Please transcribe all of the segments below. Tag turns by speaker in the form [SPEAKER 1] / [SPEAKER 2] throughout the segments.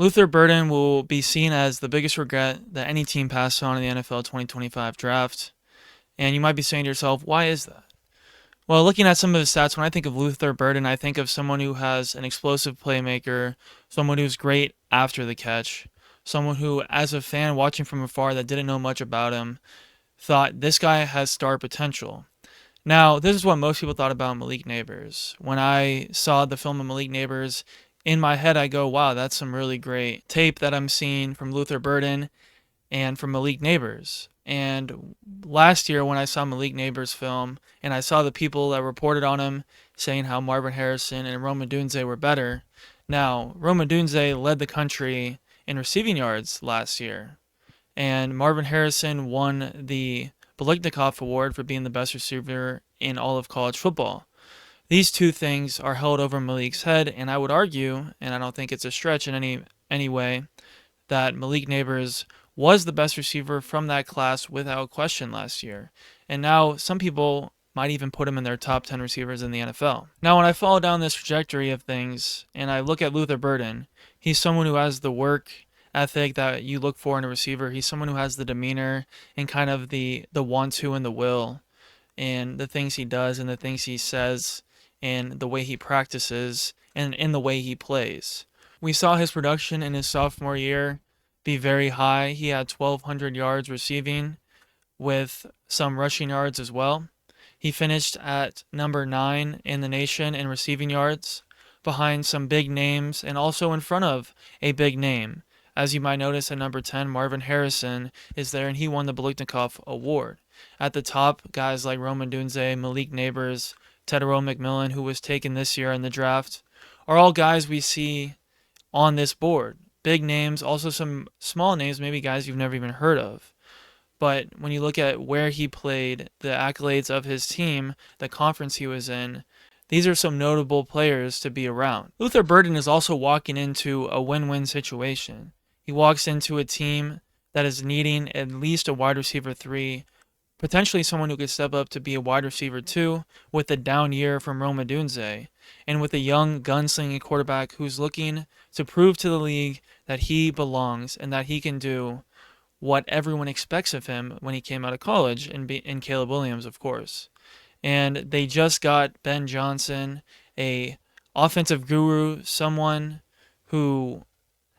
[SPEAKER 1] Luther Burden will be seen as the biggest regret that any team passed on in the NFL 2025 draft. And you might be saying to yourself, why is that? Well, looking at some of his stats, when I think of Luther Burden, I think of someone who has an explosive playmaker, someone who's great after the catch, someone who, as a fan watching from afar that didn't know much about him, thought this guy has star potential. Now, this is what most people thought about Malik Neighbors. When I saw the film of Malik Neighbors, in my head I go, wow, that's some really great tape that I'm seeing from Luther Burden and from Malik Neighbors. And last year when I saw Malik Neighbors' film and I saw the people that reported on him saying how Marvin Harrison and Rome Odunze were better. Now, Rome Odunze led the country in receiving yards last year, and Marvin Harrison won the Biletnikoff Award for being the best receiver in all of college football. These two things are held over Malik's head, and I would argue, and I don't think it's a stretch in any way, that Malik Neighbors was the best receiver from that class without question last year. And now some people might even put him in their top 10 receivers in the NFL. Now, when I follow down this trajectory of things and I look at Luther Burden, he's someone who has the work ethic that you look for in a receiver. He's someone who has the demeanor and kind of the want to and the will and the things he does and the things he says and the way he practices and in the way he plays. We saw his production in his sophomore year be very high. He had 1,200 yards receiving with some rushing yards as well. He finished at number 9 in the nation in receiving yards, behind some big names and also in front of a big name. As you might notice, at number 10, Marvin Harrison is there, and he won the Biletnikoff Award. At the top, guys like Rome Odunze, Malik Neighbors, Tedero McMillan, who was taken this year in the draft, are all guys we see on this board. Big names, also some small names, maybe guys you've never even heard of. But when you look at where he played, the accolades of his team, the conference he was in, these are some notable players to be around. Luther Burden is also walking into a win-win situation. He walks into a team that is needing at least a wide receiver 3, potentially someone who could step up to be a wide receiver 2 with a down year from Rome Odunze, and with a young gunslinging quarterback who's looking to prove to the league that he belongs and that he can do what everyone expects of him when he came out of college, in Caleb Williams, of course. And they just got Ben Johnson, a offensive guru, someone who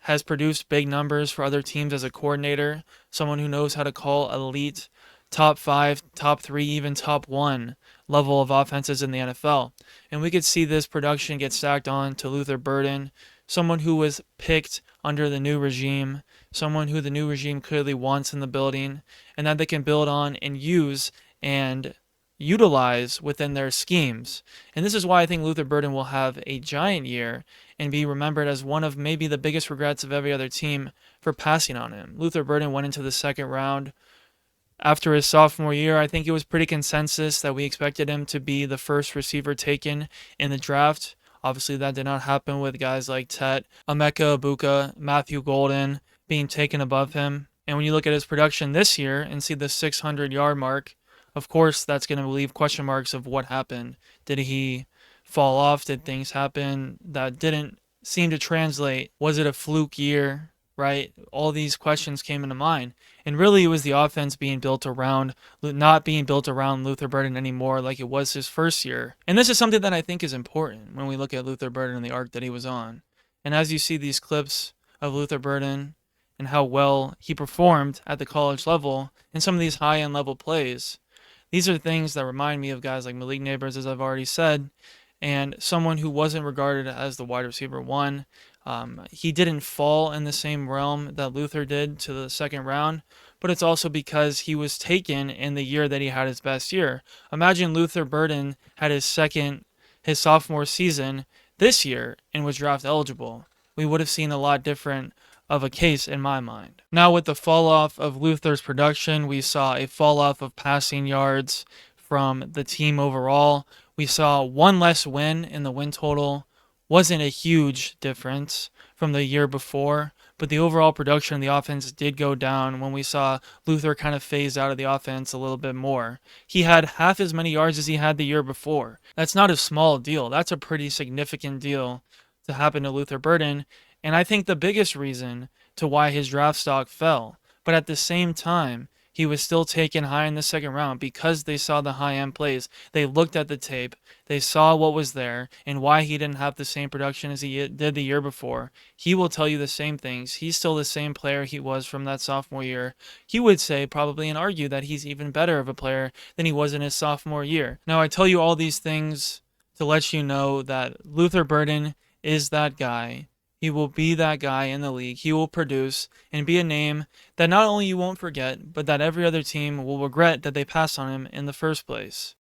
[SPEAKER 1] has produced big numbers for other teams as a coordinator, someone who knows how to call elite top 5, top 3, even top 1 level of offenses in the NFL. And we could see this production get stacked on to Luther Burden, someone who was picked under the new regime, someone who the new regime clearly wants in the building, and that they can build on and use and utilize within their schemes. And this is why I think Luther Burden will have a giant year and be remembered as one of maybe the biggest regrets of every other team for passing on him. Luther Burden went into the second round. After his sophomore year, I think it was pretty consensus that we expected him to be the first receiver taken in the draft. Obviously, that did not happen with guys like Tet, Emeka Ibuka, Matthew Golden being taken above him. And when you look at his production this year and see the 600-yard mark, of course, that's going to leave question marks of what happened. Did he fall off? Did things happen that didn't seem to translate? Was it a fluke year? Right? All these questions came into mind. And really, it was the offense being built around, not being built around Luther Burden anymore like it was his first year. And this is something that I think is important when we look at Luther Burden and the arc that he was on. And as you see these clips of Luther Burden and how well he performed at the college level in some of these high-end level plays, these are things that remind me of guys like Malik Neighbors, as I've already said, and someone who wasn't regarded as the wide receiver 1. He didn't fall in the same realm that Luther did to the second round, but it's also because he was taken in the year that he had his best year. Imagine Luther Burden had his sophomore season this year and was draft eligible. We would have seen a lot different of a case in my mind. Now, with the fall off of Luther's production, we saw a fall off of passing yards from the team overall. We saw one less win in the win total. Wasn't a huge difference from the year before, but the overall production of the offense did go down when we saw Luther kind of phase out of the offense a little bit more. He had half as many yards as he had the year before. That's not a small deal. That's a pretty significant deal to happen to Luther Burden. And I think the biggest reason to why his draft stock fell, but at the same time, he was still taken high in the second round because they saw the high end plays. They looked at the tape, they saw what was there, and why he didn't have the same production as he did the year before. He will tell you the same things. He's still the same player he was from that sophomore year. He would say, probably, and argue that he's even better of a player than he was in his sophomore year. Now, I tell you all these things to let you know that Luther Burden is that guy. He will be that guy in the league. He will produce and be a name that not only you won't forget, but that every other team will regret that they passed on him in the first place.